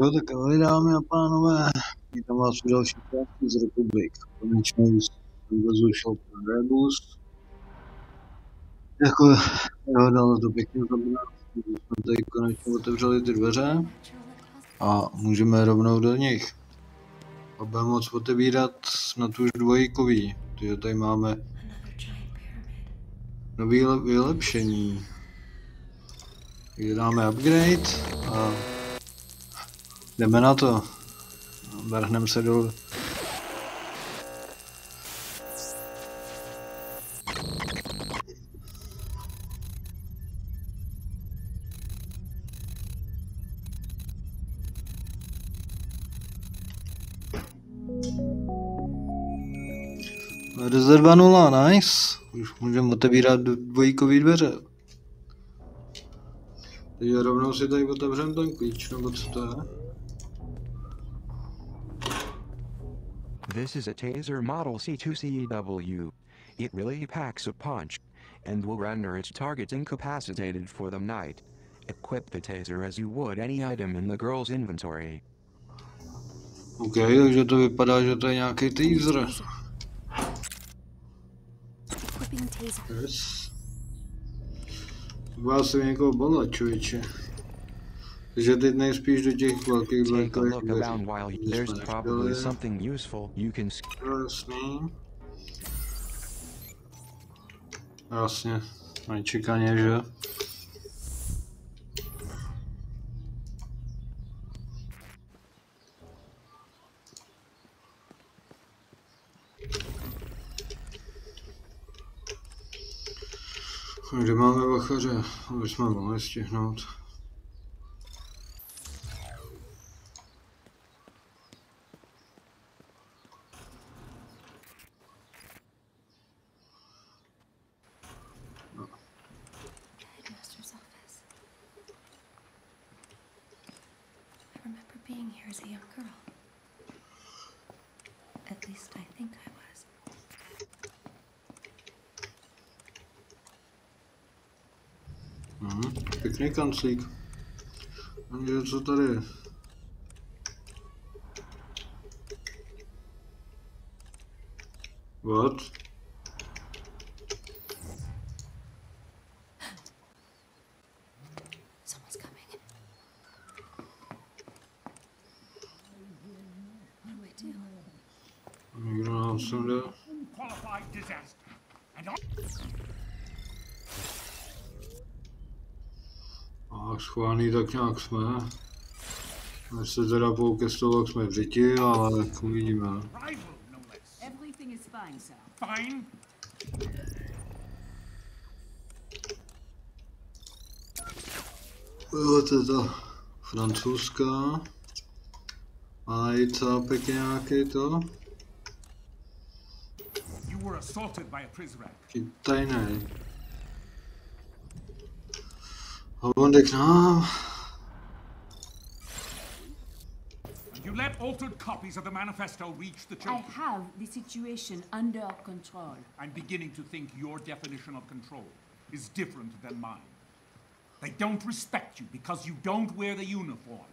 Jo, tak ahoj dámy a pánové, vítám vás u další části z République. Konečně už šel pro Rebus. Jako jo, dalo to pěkně zabrat, jsme tady konečně otevřeli ty dveře a můžeme rovnou do nich. A budeme moct otevírat snad už dvojíkový, takže tady máme nový vylepšení. Takže dáme upgrade a jdeme na to. Vrhneme se dolů. Verze 2.0, nice. Už můžeme otevírat dvojíkový dveře. Takže rovnou si tady otevřeme ten klíč, nebo co to je? This is a taser model C2CEW. It really packs a punch, and will render its targets incapacitated for the night. Equip the taser as you would any item in the girl's inventory. OK, takže to vypadá, že to je nějaký taser. Yes. Vás se někoho bala, člověče. Takže teď nejspíš do těch velkých dveří. Jasně, nečekaně, že? Kde máme bachaře, aby jsme mohli stihnout. Pěkný kanclík. Takže co tady je? What? Někdo nám sem jde? A schválný tak nějak jsme. Až se teda pouke z toho, jak jsme v řiti, ale uvidíme. Jo, to je ta francouzská. A i cápek nějaký to. Tajný. Hlavondek nám. You let altered copies of the manifesto reach the children. I have the situation under control. I'm beginning to think your definition of control is different than mine. They don't respect you because you don't wear the uniform.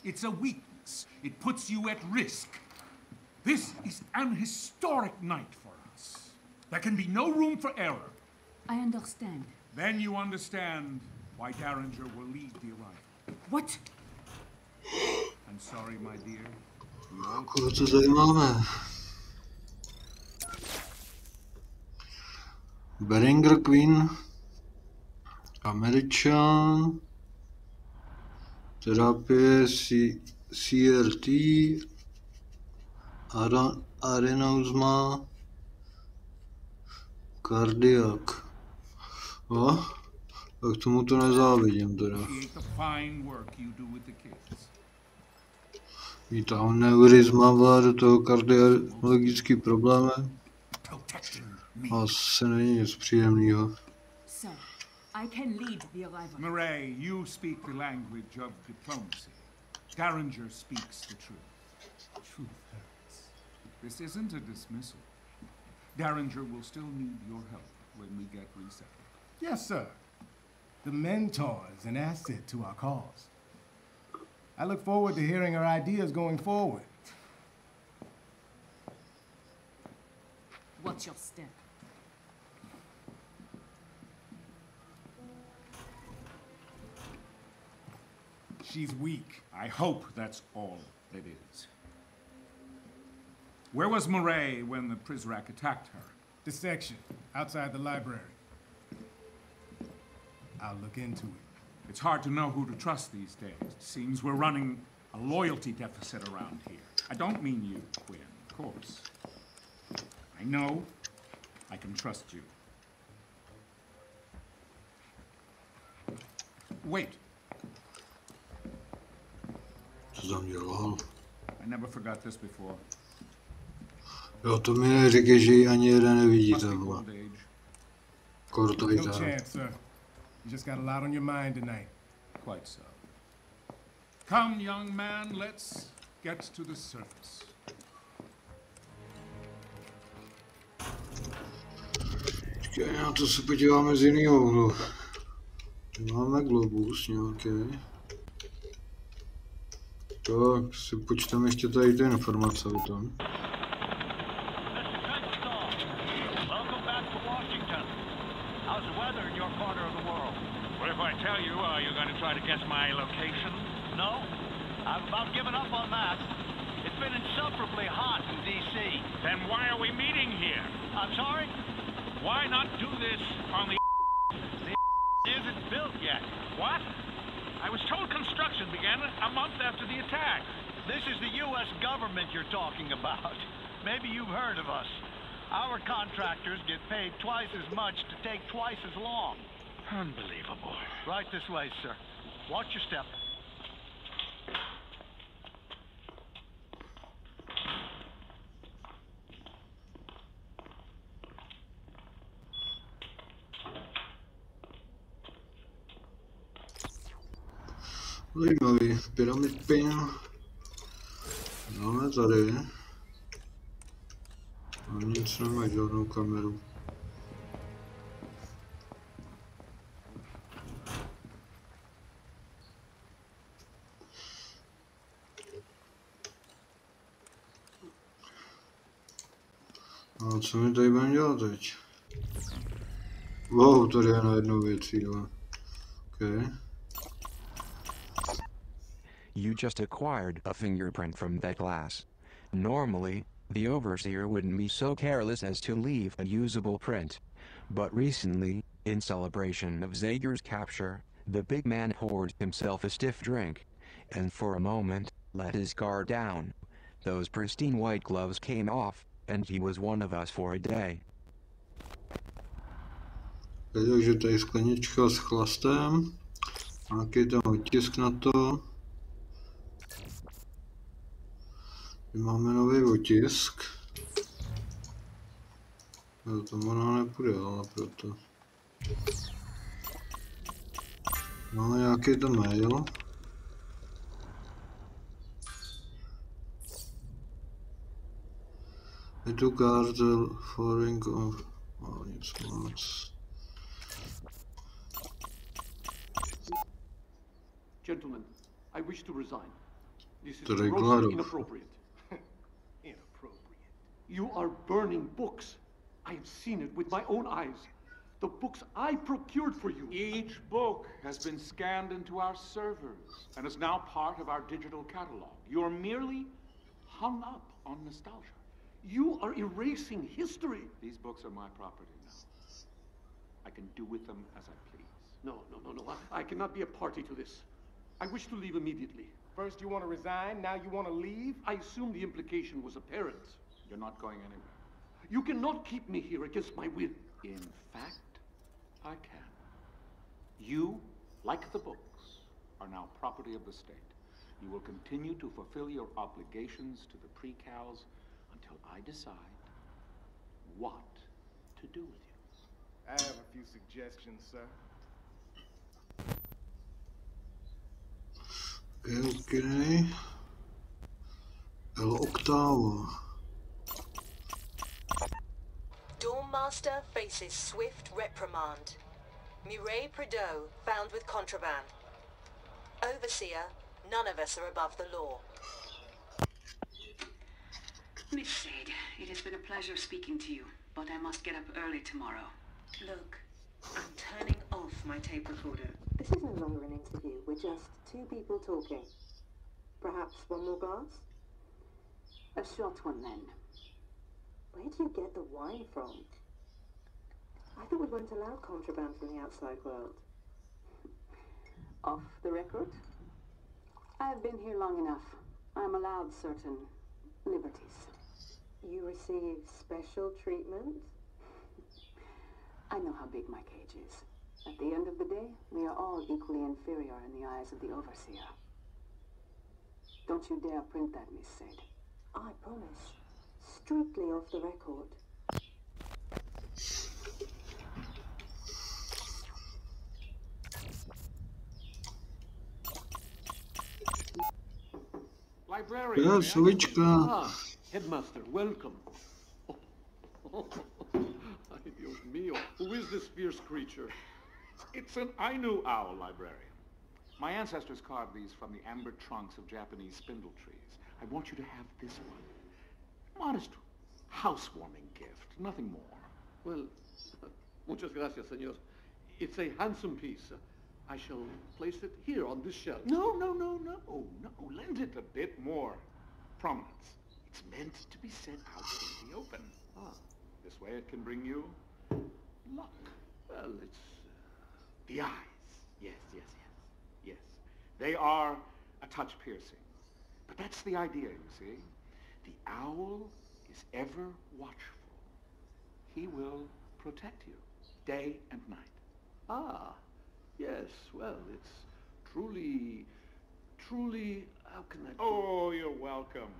It's a weakness. It puts you at risk. This is an historic night for us. There can be no room for error. I understand. Then you understand why Derringer will lead the arrival. What? I'm sorry, my dear. Koho to tady máme? Beringer Queen, Američan, terapie CRT, arenauzma, kardiak. Tak tomu to nezávidím teda. Mít tam neurizma do toho kardiologický problémy. Asi není nic příjemného. Murray, you speak the language of diplomacy. Derringer speaks the truth. Truth hurts. This isn't a dismissal. Derringer will still need your help when we get resettled. Yes, sir. The mentor is an asset to our cause. I look forward to hearing her ideas going forward. What's your step? She's weak. I hope that's all it is. Where was Murray when the Prizrak attacked her? The section, outside the library. I'll look into it. It's hard to know who to trust these days. It seems we're running a loyalty deficit around here. I don't mean you, Quinn, of course. I know I can trust you. Wait. Co tam dělal? I never forgot this before. Jo, to mi neříkej, že ji ani jeden nevidíte, Must be vole. old age. Kortaj No tam. chance, sir. You just got a lot on your mind tonight. Quite so. Come, young man, let's get to the surface. Počkej, na to se podíváme z jiného úhlu. Máme globus nějaký. Tak, si počteme ještě tady ty informace o tom. Welcome back to Washington. How's the weather in your corner of the world? What if I tell you, you're going to try to guess my location? No, I've about given up on that. It's been insufferably hot in D.C. Then why are we meeting here? I'm sorry? Why not do this on the Isn't built yet. what? I was told construction began a month after the attack. This is the U.S. government you're talking about. Maybe you've heard of us. Our contractors get paid twice as much to take twice as long. Unbelievable. Right this way, sir. Watch your step. Zajímavý, pyramid pin. Máme tady. A nic nemají, žádnou kameru. A co mi tady budeme dělat teď? Wow, tady je na jednou věc, jídla. Okay. You just acquired a fingerprint from that glass. Normally, the overseer wouldn't be so careless as to leave a usable print. But recently, in celebration of Zager's capture, the big man poured himself a stiff drink, and for a moment, let his guard down. Those pristine white gloves came off, and he was one of us for a day. Takže tady sklenička s chlastem. Nějaký tam otisk na to. Máme nový otisk. Jo, to ona nepůjde, ale proto. Máme nějaký to mail. Je tu kartel foreign of... Oh, nic moc. Gentlemen, I wish to resign. This is To grossly Reglarov. inappropriate. Inappropriate. You are burning books. I have seen it with my own eyes. The books I procured for you. Each book has been scanned into our servers and is now part of our digital catalog. You're merely hung up on nostalgia. You are erasing history. These books are my property now. I can do with them as I please. No. I cannot be a party to this. I wish to leave immediately. First you want to resign, now you want to leave? I assume the implication was apparent. You're not going anywhere. You cannot keep me here against my will. In fact, I can. You, like the books, are now property of the state. You will continue to fulfill your obligations to the pre-cals until I decide what to do with you. I have a few suggestions, sir. Okay. El Octavo. Dawnmaster faces swift reprimand. Mireille Prideaux found with contraband. Overseer None of us are above the law. Miss Sade, it has been a pleasure speaking to you, but I must get up early tomorrow. Look, I'm turning off my tape recorder. This is no longer an interview. We're just two people talking. Perhaps one more glass? A short one, then. Where do you get the wine from? I thought we weren't allowed contraband from the outside world. Off the record? I have been here long enough. I am allowed certain liberties. You receive special treatment? I know how big my cage is. At the end of the day, we are all equally inferior in the eyes of the Overseer. Don't you dare print that, Miss Sade. I promise. Strictly off the record. Librarian. Ja, Sulička. Ah, Headmaster, welcome. Ay, Dios mío, who is this fierce creature? It's an Ainu owl, librarian. My ancestors carved these from the amber trunks of Japanese spindle trees. I want you to have this one. Modest housewarming gift, nothing more. Well, muchas gracias, señor. It's a handsome piece. I shall place it here on this shelf. No. Lend it a bit more prominence. It's meant to be set out in the open. Ah, This way it can bring you luck. well, it's... The eyes. Yes. They are a touch piercing. But that's the idea, you see. The owl is ever watchful. He will protect you day and night. Ah, yes, well, it's truly, how can I... Oh, you're welcome.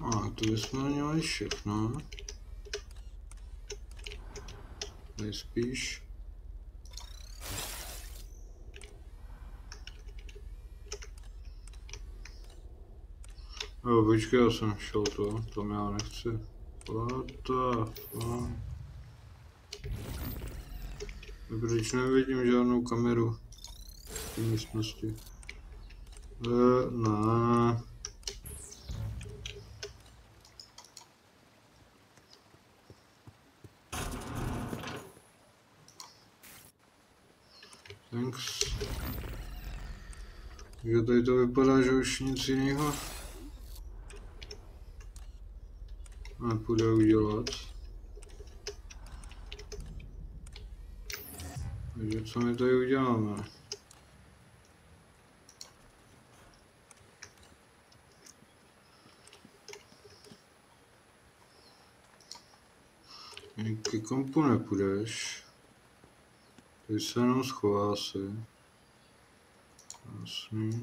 A, to bychom měli všechno. Nejspíš. Jo, počkej, já jsem šel to, tam já nechci. What the fuck? Proč nevidím žádnou kameru v té místnosti? Ne. Thanks. Takže tady to vypadá, že už nic jiného nepůjde udělat. Takže co my tady uděláme? Ke kompu nepůjdeš. Tady se jenom schová asi. Jasný.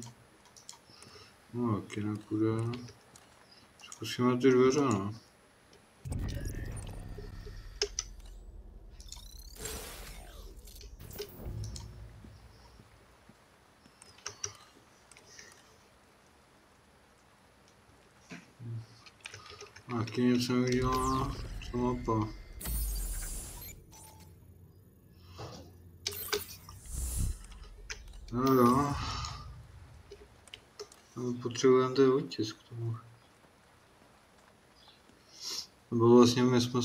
No taky nepůjde. Zkusíme ty dveře, no. Taky nic neudělá. Co mapa? Jo. Potřebujeme ten otisk k tomu. Nebo vlastně my jsme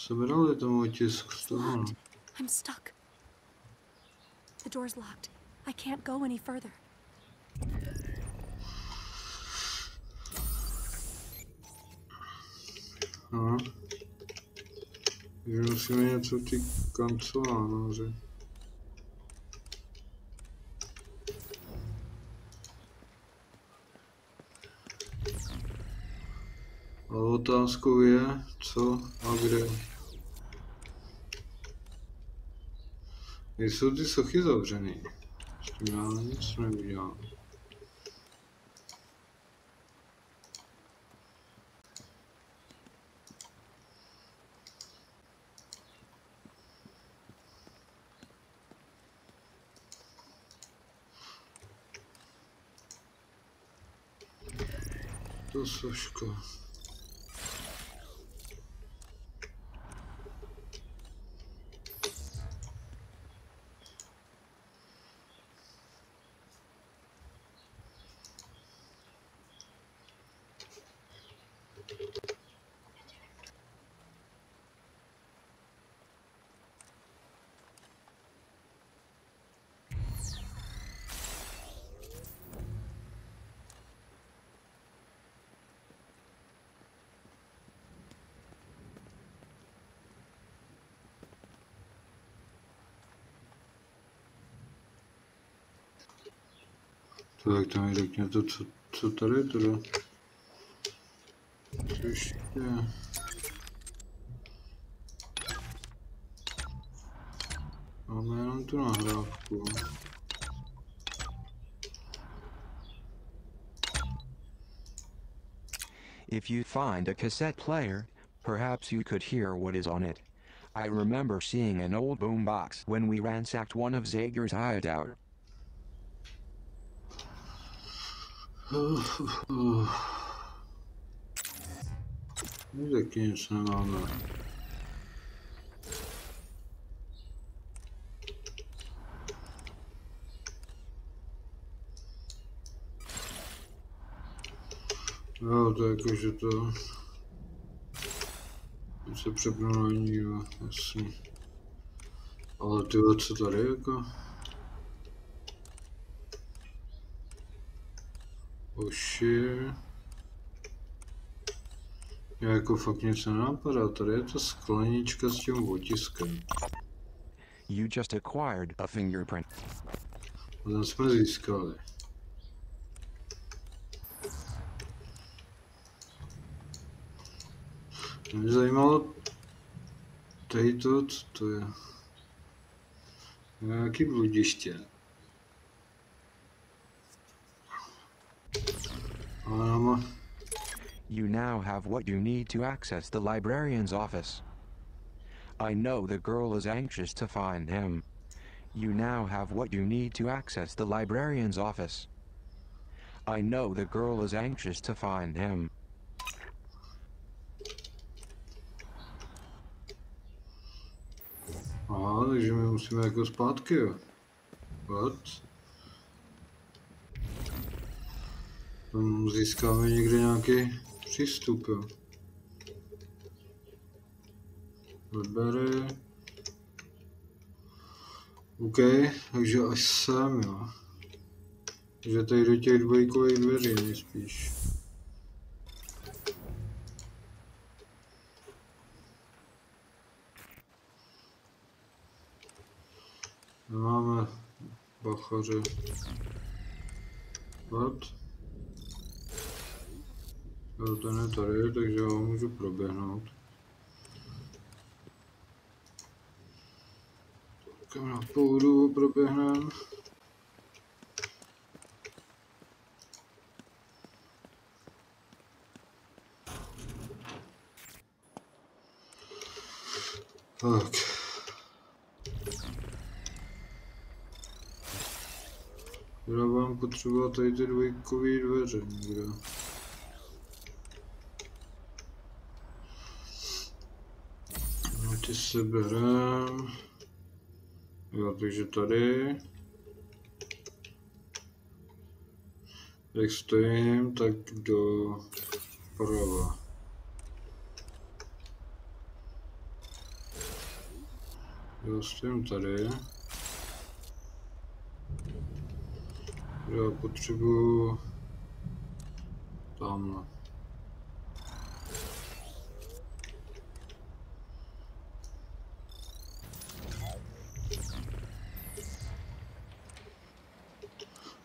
sebrali ten otisk z toho. No. I'm stuck. The door's locked. I can't go any further. No. Takže musíme něco v té kanceláři. Ale otázkou je, co a kde. Nejsou ty sochy zavřený. S tím já nic neudělám. To soška. Tak to mi řekněte, co tady teda? Co ještě? Máme jenom tu nahrávku. If you find a cassette player, perhaps you could hear what is on it. I remember seeing an old boombox when we ransacked one of Zager's hideout. Taky nic nemáme. Jo, to je jako, že to se přepnu na ní, jo, jasně. Ale ty co tady jako? Oši. Já jako fakt nic nenapadá, tady je ta sklenička s tím otiskem. You just acquired a fingerprint. A ten jsme získali. Mě zajímalo tady to, co to je. Nějaký bludiště. Ale nám... You now have what you need to access the librarian's office. I know the girl is anxious to find him. You now have what you need to access the librarian's office. I know the girl is anxious to find him. Aha, takže my musíme jako zpátky, jo. What? Tam získáme někde nějaký přístup, jo. Vybere. OK, takže až sem, jo. Takže tady do těch dvojkových dveří nejspíš. Máme bachaře. What? Jo, ten je tady, takže ho můžu proběhnout. Tak na půdu ho proběhneme. Tak. Já vám potřebovat tady ty dvojkové dveře někde. No, ty se berem. Jo, takže tady. Jak stojím, tak do prava. Já stojím tady. Já potřebuji tamhle.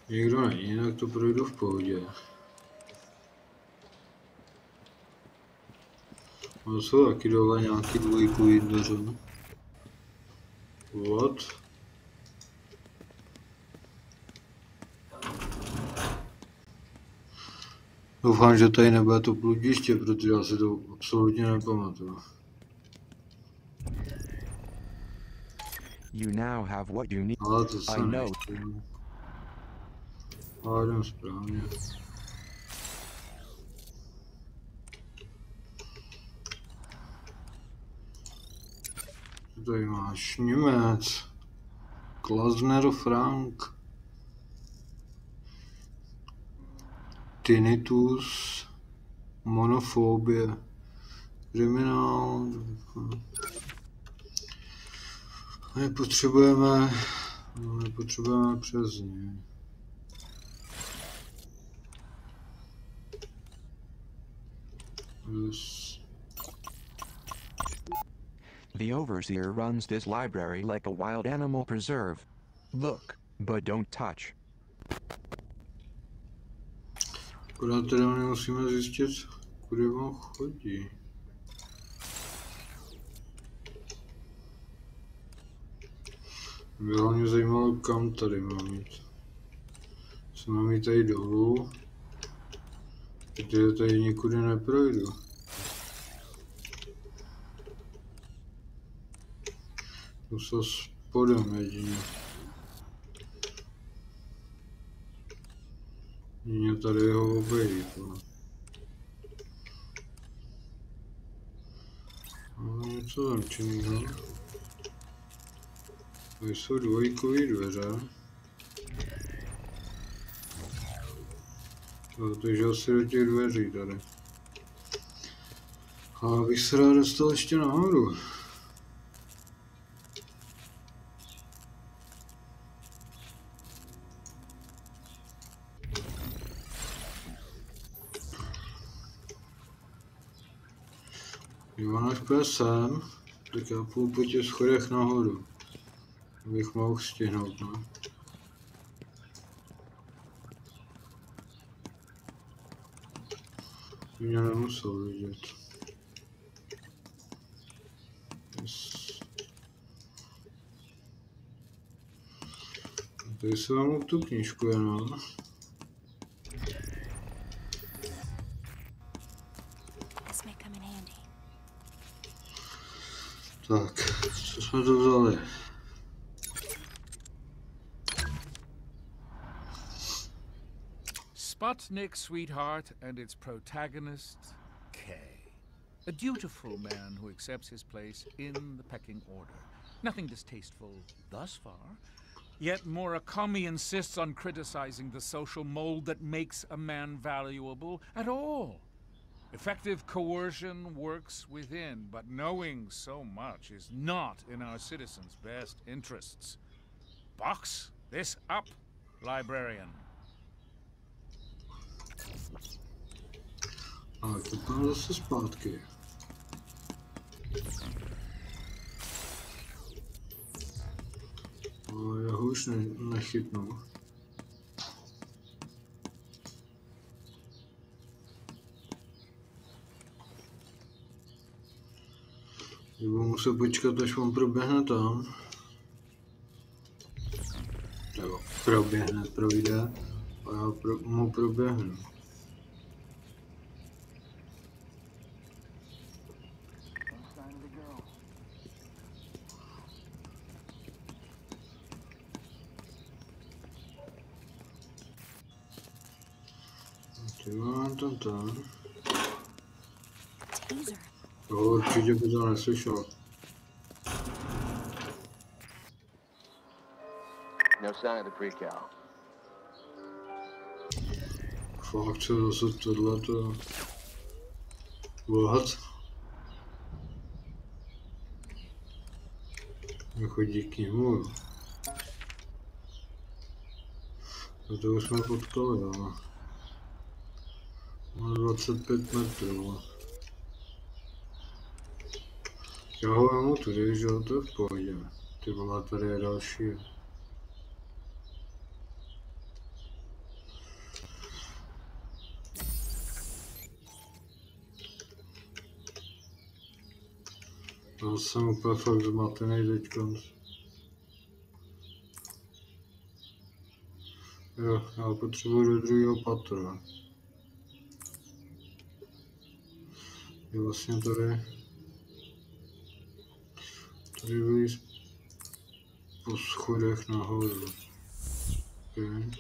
Nikdo není, jinak to projdu v pohodě. No jsou taky dole nějaký dvojkový dveře. What? Doufám, že tady nebude to bludiště, protože já si to absolutně nepamatuju. You now have what you need. Ale to jsem know. Ale jdem správně. Co tady máš? Němec. Klasner Frank. Tinnitus. Monofobie. Kriminál. Nepotřebujeme přes ně. Yes. The overseer runs this library like a wild animal preserve. Look, but don't touch. Akorát teda nemusíme zjistit, kudy on chodí. Mě hlavně zajímalo, kam tady mám jít. Co mám jít tady dolů? Protože tady nikudy neprojdu. Musel spodem jedině. Jedině tady ho obejít. Ale něco zamčenýho. Tady jsou dvojkové dveře. Takže asi do těch dveří tady. Ale bych se rád dostal ještě nahoru. Ivan až půjde sem, tak já půjdu po těch schodech nahoru. Abych mohl stihnout, ne? Mě nemusel vidět. Yes. Tady se vám tu knížku jenom. Tak, co jsme to vzali? Sputnik, Sweetheart, and its protagonist, Kay. A dutiful man who accepts his place in the pecking order. Nothing distasteful thus far, yet Murakami insists on criticizing the social mold that makes a man valuable at all. Effective coercion works within, but knowing so much is not in our citizens' best interests. Box this up, librarian. Ale to tam zase zpátky. Ale já ho už nechytnu. Budu muset počkat, až on proběhne tam. Nebo projde a já mu proběhnu. Tam. Určitě by to neslyšel. No sign of the pre-cal. Fakt se zase tohleto... What? Nechodí k němu. To už jsme potkali, ale... Má 25 metrů. Já ho vemu tudy, že to je v pohodě. Ty vole, tady je další. Já jsem úplně fakt zmatený teďkonc. Jo, já potřebuji do druhého patra. Je vlastně tady vylíz po schodech nahoru. Okay.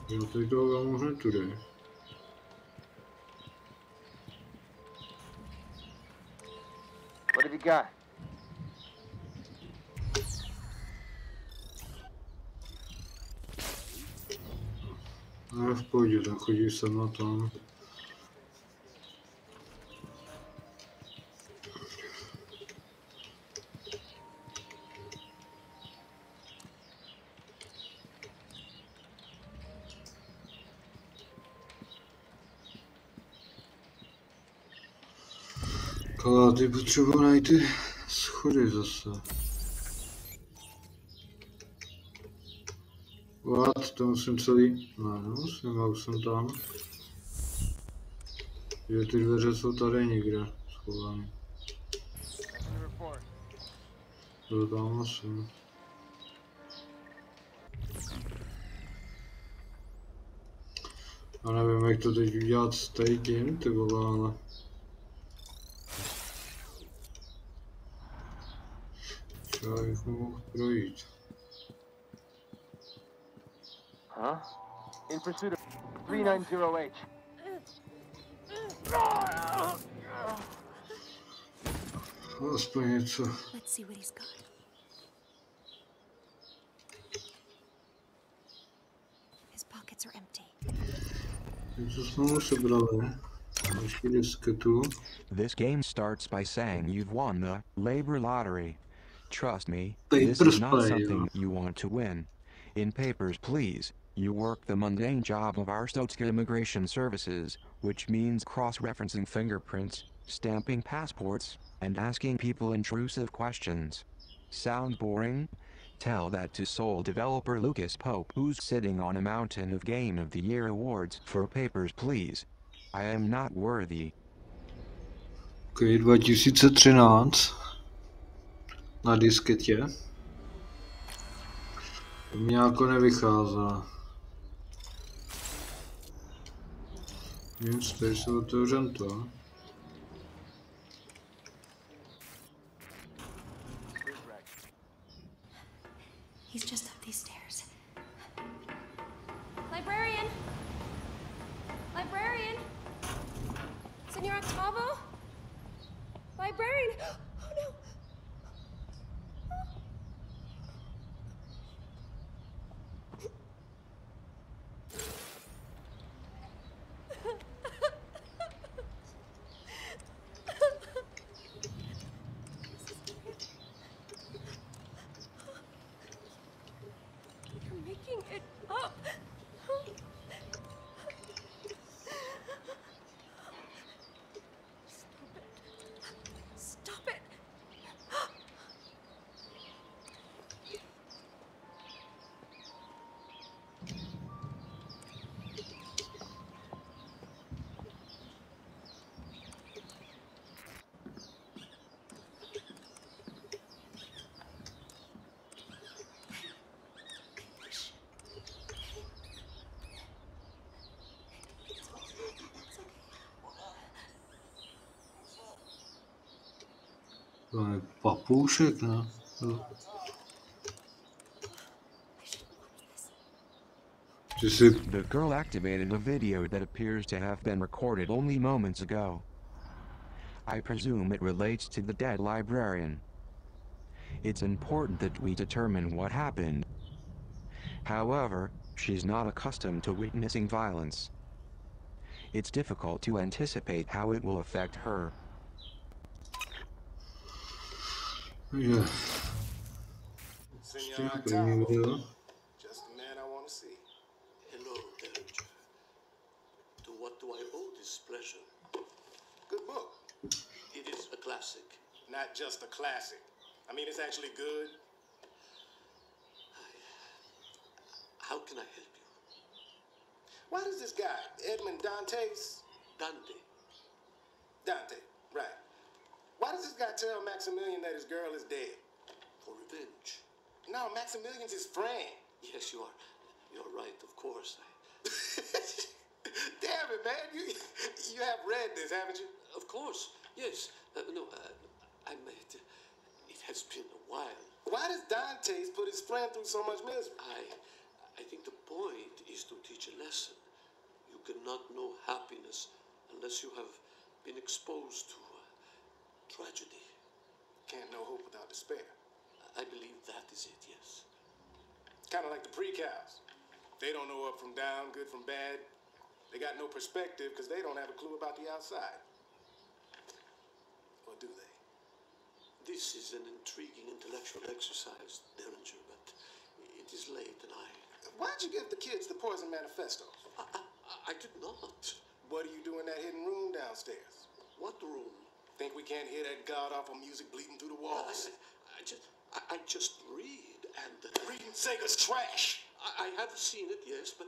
Já tady toho vemu hned tudy. What have you got? No v pohodě, tak chodí sem a tam. Ale ty potřebuji najít ty schody zase. What? To musím celý... No, nemusím, já už jsem tam. Že ty dveře jsou tady někde schované. To tam musím. Já nevím, jak to teď udělat s tím, ty vole, ale... Třeba bych mohl projít. Huh? In pursuit of 390H. Aspoň něco. Let's see what he's got. His pockets are empty. Něco jsme mu sebrali. Ještě disketu. This game starts by saying you've won the labor lottery. Trust me, Papers, this is not play, something you want to win. In Papers, Please, you work the mundane job of our Stotska Immigration Services, which means cross-referencing fingerprints, stamping passports, and asking people intrusive questions. Sound boring? Tell that to sole developer Lucas Pope, who's sitting on a mountain of Game of the Year awards for Papers, Please. I am not worthy. Okay, 2013 na disketě. To mě jako nevychází. Nic, tady se otevřem to. He's just up these stairs. Librarian! Librarian! Senor Octavo? Librarian! Oh no! You're making it up! Stop it! To je papoušek, ne? The girl activated a video that appears to have been recorded only moments ago. I presume it relates to the dead librarian. It's important that we determine what happened. However, she's not accustomed to witnessing violence. It's difficult to anticipate how it will affect her. Yeah. Senor Octavo, just the man I want to see. Hello, Derringer. To what do I owe this pleasure? Good book. It is a classic. Not just a classic. I mean, it's actually good. How can I help you? Why does this guy, Edmond Dantes? Dante. Dante, right. Why does this guy tell Maximilian that his girl is dead? For revenge. No, Maximilian's his friend. Yes, you're right, of course. Damn it, man. You have read this, haven't you? Of course, yes. I meant it has been a while. Why does Dantes put his friend through so much misery? I think the point is to teach a lesson. You cannot know happiness unless you have been exposed to tragedy. Can't know hope without despair. I believe that is it, yes. Kind of like the pre-cows. They don't know up from down, good from bad. They got no perspective because they don't have a clue about the outside. Or do they? This is an intriguing intellectual exercise, Derringer, but it is late and Why'd you give the kids the Poison Manifestos? I did not. What do you do in that hidden room downstairs? What room? Think we can't hear that god-awful music bleeding through the walls? I just read and... Reading Sega's trash! I have seen it, yes, but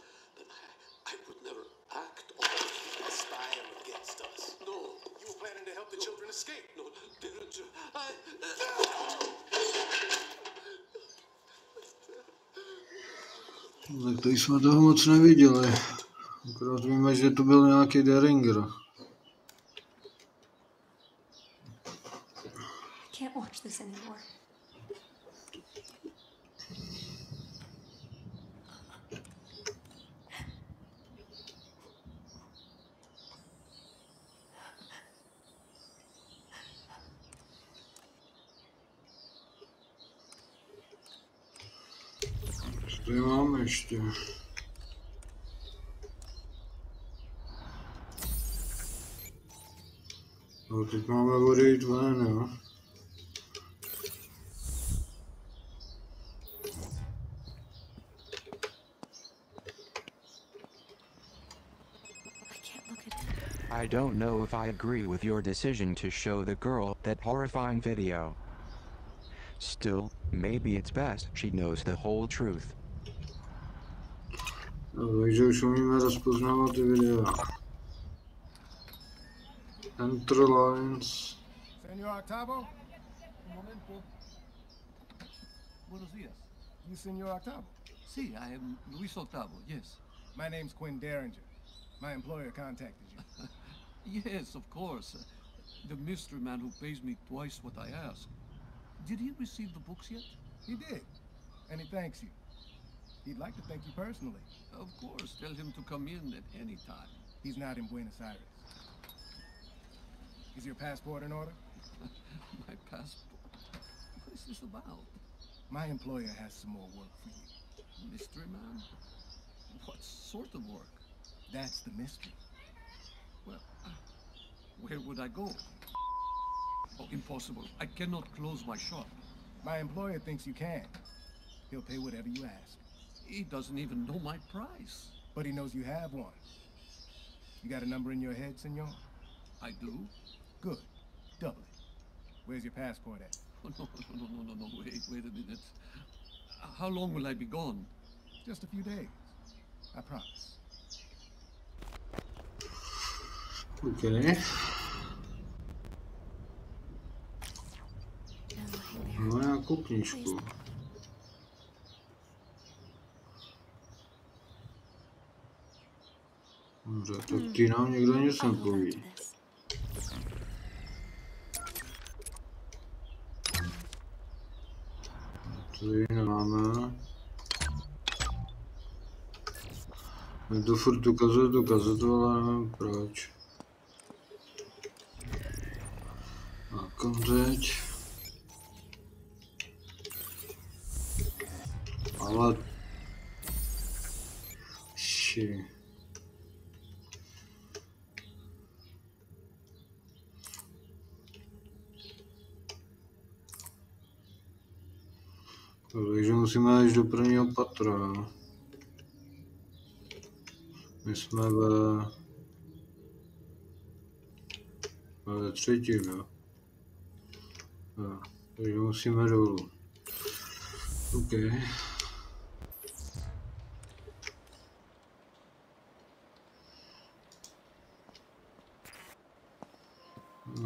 I would never act on it. Conspire against us. No. You were planning to help the children escape. No, Derringer, Tak tady jsme toho moc neviděli. Akorát víme, že to byl nějaký Derringer. I can't watch this anymore. Co tady máme ještě? No, teď máme odejít ven, jo? I don't know if I agree with your decision to show the girl that horrifying video. Still, maybe it's best she knows the whole truth. No, takže už umíme rozpoznávat ty videa. Enter lines. Señor Octavo? Un momento. Buenos días. You Señor Octavo? Sí, I am Luis Octavo, yes. My name's Quinn Derringer. My employer contacted you. Yes, of course. The mystery man who pays me twice what I ask. Did he receive the books yet? He did, and he thanks you. He'd like to thank you personally. Of course, tell him to come in at any time. He's not in Buenos Aires. Is your passport in order? My passport? What is this about? My employer has some more work for you. Mystery man? What sort of work? That's the mystery. Well, where would I go? Oh, impossible. I cannot close my shop. My employer thinks you can. He'll pay whatever you ask. He doesn't even know my price. But he knows you have one. You got a number in your head, senor? I do. Good. Double it. Where's your passport at? Oh, no. Wait a minute. How long will I be gone? Just a few days. I promise. Okay. No, nějakou knížku. Dobře, tak ty nám někdo nic nepoví. Tady nemáme. My to furt ukazuje, ale nevím proč. A kam teď? Ale... Ši. Takže musíme až do prvního patra. My jsme ve třetím, jo. Takže musíme dolů. OK.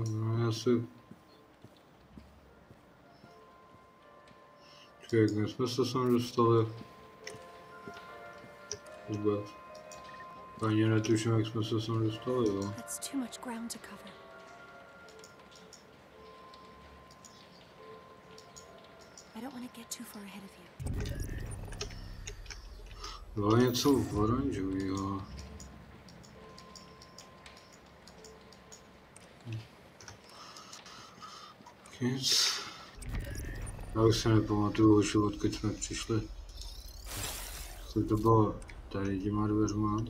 No, já si... Čekaj, jak my jsme se sem dostali? Vůbec. Ani netuším, jak jsme se sem dostali, jo. That's too much ground to cover. I don't want to get too far ahead of you. Bylo něco oranžového. Nic. Já už se nepamatuju už, odkud jsme přišli. Co to bylo tady těma dveřma?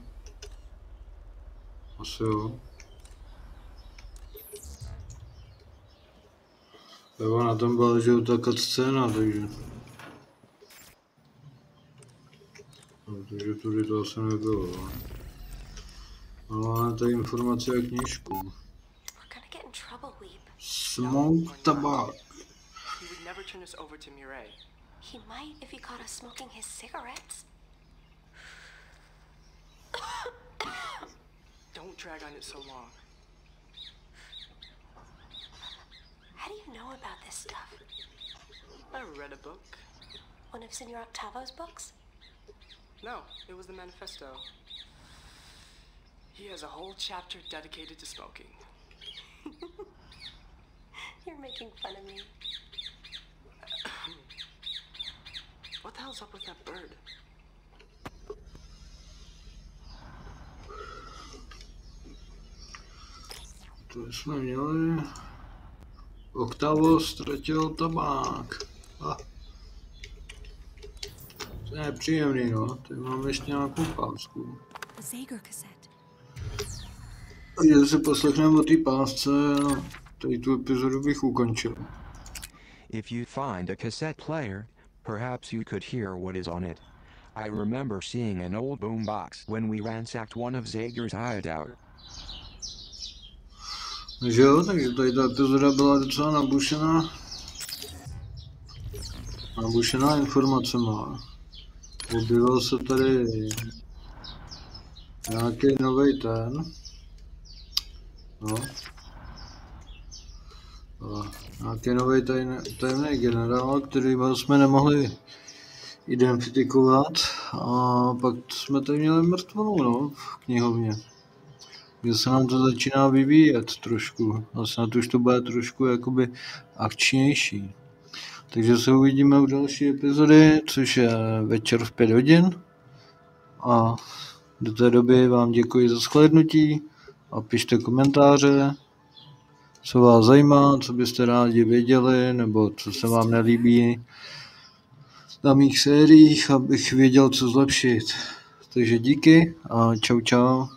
Asi jo. Jo, na tom byla, že ta scéna, takže... No, takže tudy to asi nebylo. Ale máme tady informace a knížku. Smoke tabak. He would never turn us over to Mireille. He might if he caught us smoking his cigarettes. drag on it so long? How do you know about this stuff? I read a book. One of Senor Octavo's books? No, it was the manifesto. He has a whole chapter dedicated to smoking. You're making fun of me. What the hell's up with that bird? To jsme měli. Octavo ztratil tabák. To je příjemný, no. Tady mám ještě nějakou pásku. Takže si poslechneme o té pásce a tady tu epizodu bych ukončil. If you find a cassette player, perhaps you could hear what is on it. I remember seeing an old boombox when we ransacked one of Zager's hideout. Takže jo, takže tady ta epizoda byla docela nabušená informacema. Objevil se tady nějaký nový nějaký nový tajemný generál, kterýho jsme nemohli identifikovat, a pak jsme tady měli mrtvolu, no, v knihovně. Kde se nám to začíná vyvíjet trošku, a snad už to bude trošku jakoby akčnější. Takže se uvidíme u další epizody, což je večer v 5 hodin. A do té doby vám děkuji za shlédnutí a pište komentáře, co vás zajímá, co byste rádi věděli, nebo co se vám nelíbí na mých sériích, abych věděl, co zlepšit. Takže díky a čau čau.